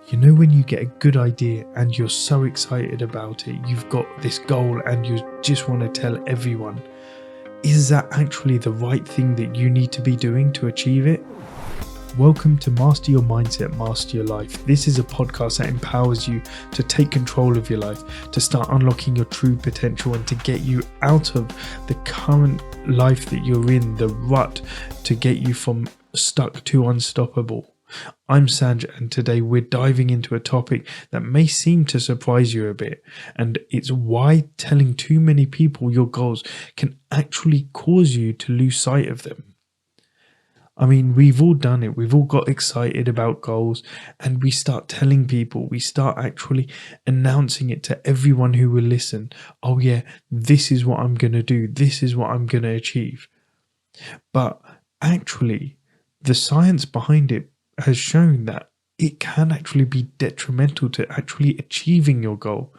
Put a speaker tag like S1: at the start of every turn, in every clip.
S1: You know when you get a good idea and you're so excited about it, you've got this goal and you just want to tell everyone. Is that actually the right thing that you need to be doing to achieve it? Welcome to Master Your Mindset, Master Your Life. This is a podcast that empowers you to take control of your life, to start unlocking your true potential and to get you out of the current life that you're in, the rut, to get you from stuck to unstoppable. I'm Sanj, and today we're diving into a topic that may seem to surprise you a bit, and it's why telling too many people your goals can actually cause you to lose sight of them. I mean, we've all done it. We've all got excited about goals and we start telling people, we start actually announcing it to everyone who will listen. Oh yeah, this is what I'm going to do. This is what I'm going to achieve. But actually, the science behind it has shown that it can actually be detrimental to actually achieving your goal.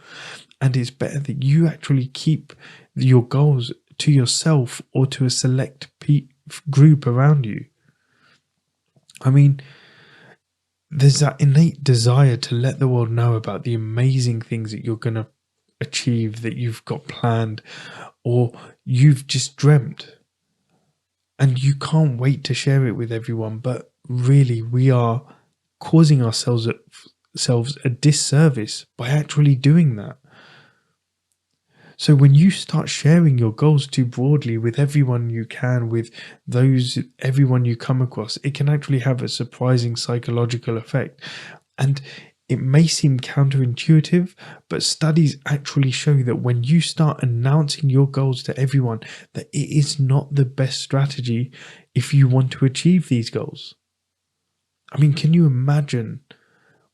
S1: And it's better that you actually keep your goals to yourself or to a select group around you. I mean, there's that innate desire to let the world know about the amazing things that you're going to achieve, that you've got planned, or you've just dreamt. And you can't wait to share it with everyone, but really we are causing ourselves a disservice by actually doing that. So when you start sharing your goals too broadly with everyone you can, with everyone you come across, it can actually have a surprising psychological effect. And it may seem counterintuitive, but studies actually show that when you start announcing your goals to everyone, that it is not the best strategy if you want to achieve these goals. I mean, can you imagine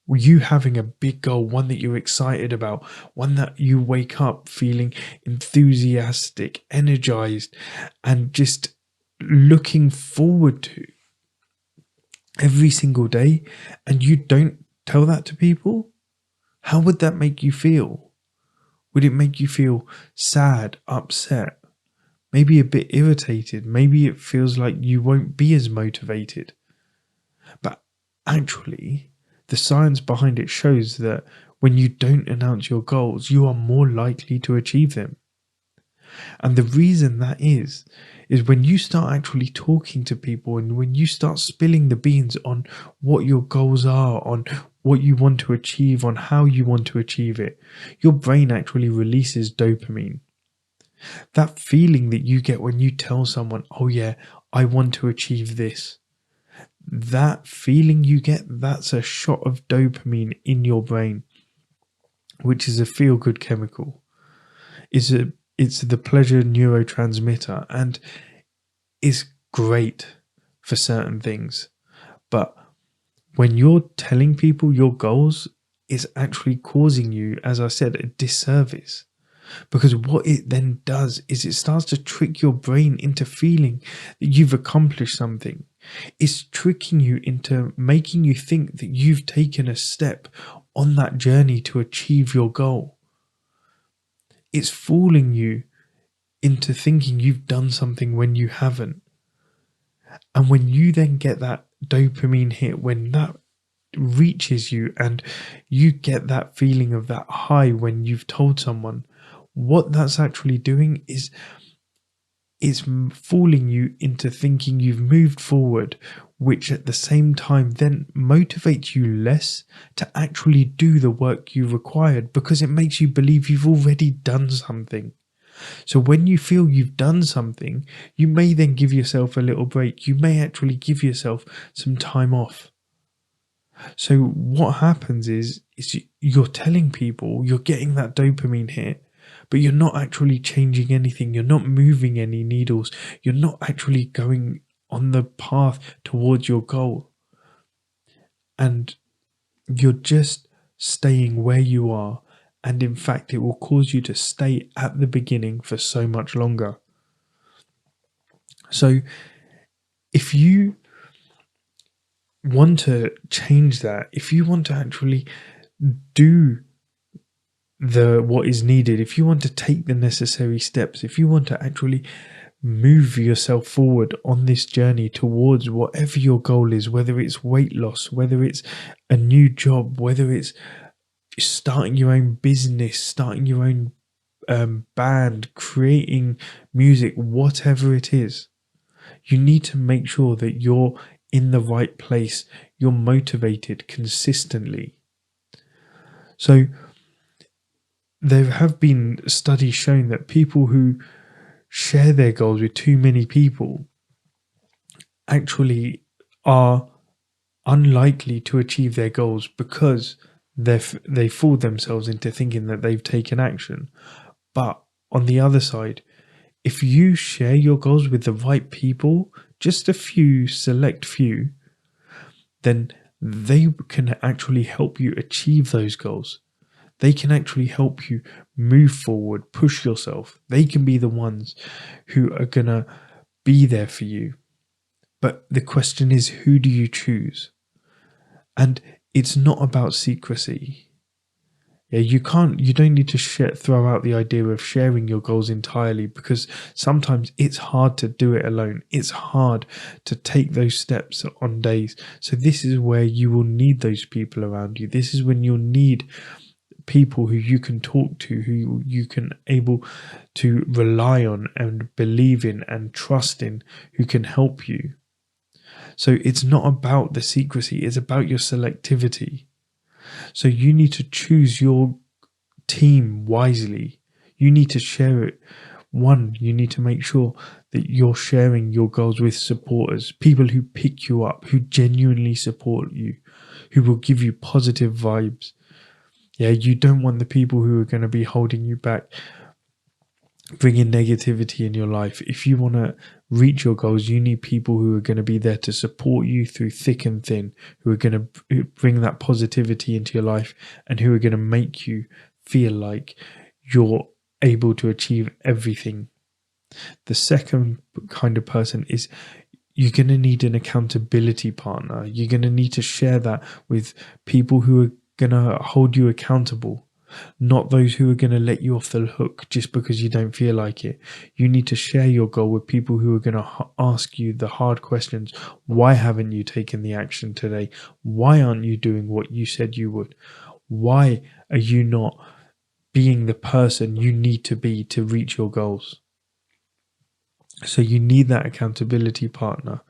S1: you having a big goal, one that you're excited about, one that you wake up feeling enthusiastic, energized, and just looking forward to every single day, and you don't tell that to people? How would that make you feel? Would it make you feel sad, upset, maybe a bit irritated? Maybe it feels like you won't be as motivated. But actually, the science behind it shows that when you don't announce your goals, you are more likely to achieve them. And the reason that is when you start actually talking to people and when you start spilling the beans on what your goals are, on what you want to achieve, on how you want to achieve it, your brain actually releases dopamine. That feeling that you get when you tell someone, oh yeah, I want to achieve this. That feeling you get, that's a shot of dopamine in your brain, which is a feel-good chemical. It's the pleasure neurotransmitter, and is great for certain things. But when you're telling people your goals, it's actually causing you, as I said, a disservice. Because what it then does is it starts to trick your brain into feeling that you've accomplished something. It's tricking you into making you think that you've taken a step on that journey to achieve your goal. It's fooling you into thinking you've done something when you haven't. And when you then get that dopamine hit, when that reaches you and you get that feeling of that high when you've told someone, what that's actually doing is it's fooling you into thinking you've moved forward, which at the same time then motivates you less to actually do the work you required, because it makes you believe you've already done something. So when you feel you've done something, you may then give yourself a little break. You may actually give yourself some time off. So what happens is you're telling people, you're getting that dopamine hit, but you're not actually changing anything. You're not moving any needles. You're not actually going on the path towards your goal. And you're just staying where you are. And in fact, it will cause you to stay at the beginning for so much longer. So if you want to change that, if you want to actually do what is needed, if you want to take the necessary steps, if you want to actually move yourself forward on this journey towards whatever your goal is, whether it's weight loss, whether it's a new job, whether it's starting your own business, starting your own band, creating music, whatever it is. You need to make sure that you're in the right place, you're motivated consistently. So there have been studies showing that people who share their goals with too many people actually are unlikely to achieve their goals because they fool themselves into thinking that they've taken action. But on the other side, if you share your goals with the right people, just a few, select few, then they can actually help you achieve those goals. They can actually help you move forward, push yourself. They can be the ones who are going to be there for you. But the question is, who do you choose? And it's not about secrecy. Yeah, you don't need to throw out the idea of sharing your goals entirely, because sometimes it's hard to do it alone. It's hard to take those steps on days. So this is where you will need those people around you. This is when you'll need people who you can talk to, who you can able to rely on and believe in and trust in, who can help you. So it's not about the secrecy, it's about your selectivity. So you need to choose your team wisely. You need to share it. One, you need to make sure that you're sharing your goals with supporters, people who pick you up, who genuinely support you, who will give you positive vibes. Yeah, you don't want the people who are going to be holding you back, bringing negativity in your life. If you want to reach your goals, you need people who are going to be there to support you through thick and thin, who are going to bring that positivity into your life and who are going to make you feel like you're able to achieve everything. The second kind of person is you're going to need an accountability partner. You're going to need to share that with people who are going to hold you accountable, not those who are going to let you off the hook just because you don't feel like it. You need to share your goal with people who are going to ask you the hard questions. Why haven't you taken the action today? Why aren't you doing what you said you would? Why are you not being the person you need to be to reach your goals? So you need that accountability partner.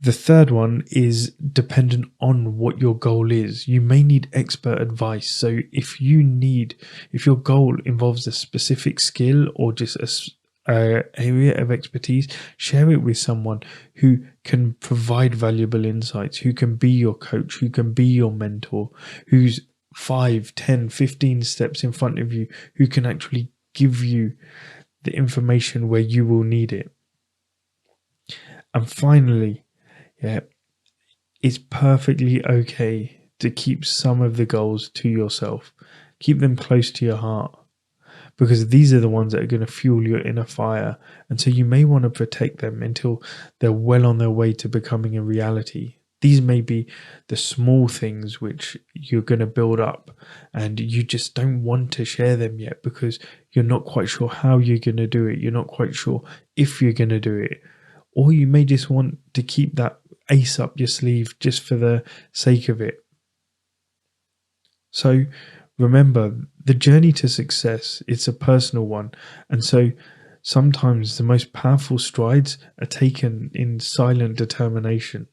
S1: The third one is dependent on what your goal is. You may need expert advice. So if your goal involves a specific skill or just a area of expertise, share it with someone who can provide valuable insights, who can be your coach, who can be your mentor, who's 5, 10, 15 steps in front of you, who can actually give you the information where you will need it. And finally, it's perfectly okay to keep some of the goals to yourself. Keep them close to your heart, because these are the ones that are going to fuel your inner fire. And so you may want to protect them until they're well on their way to becoming a reality. These may be the small things which you're going to build up and you just don't want to share them yet because you're not quite sure how you're going to do it. You're not quite sure if you're going to do it. Or you may just want to keep that ace up your sleeve just for the sake of it. So remember, the journey to success, it's a personal one. And so sometimes the most powerful strides are taken in silent determination.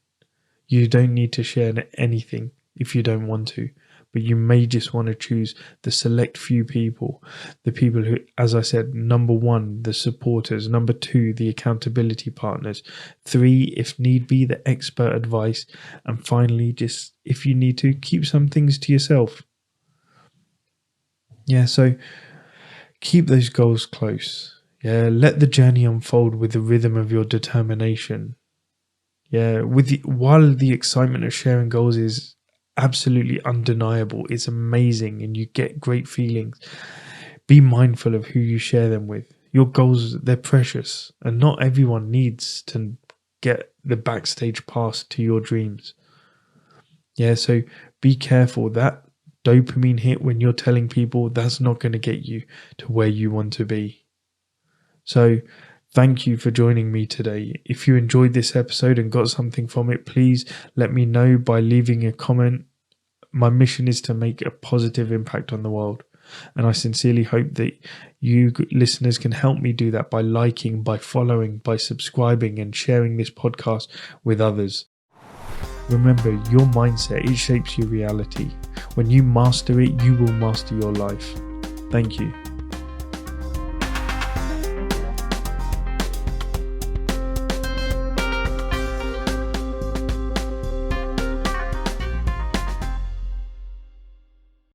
S1: You don't need to share anything if you don't want to, but you may just want to choose the select few people, the people who, as I said, number 1, the supporters, number 2, the accountability partners, 3, if need be, the expert advice, and finally, just if you need to, keep some things to yourself. Yeah, so keep those goals close. Yeah, let the journey unfold with the rhythm of your determination. Yeah, while the excitement of sharing goals is absolutely undeniable, it's amazing and you get great feelings, be mindful of who you share them with. Your goals, they're precious, and not everyone needs to get the backstage pass to your dreams. Yeah, so be careful. That dopamine hit when you're telling people, that's not going to get you to where you want to be. So Thank you for joining me today. If you enjoyed this episode and got something from it, please let me know by leaving a comment. My mission is to make a positive impact on the world. And I sincerely hope that you listeners can help me do that by liking, by following, by subscribing and sharing this podcast with others. Remember, your mindset, it shapes your reality. When you master it, you will master your life. Thank you.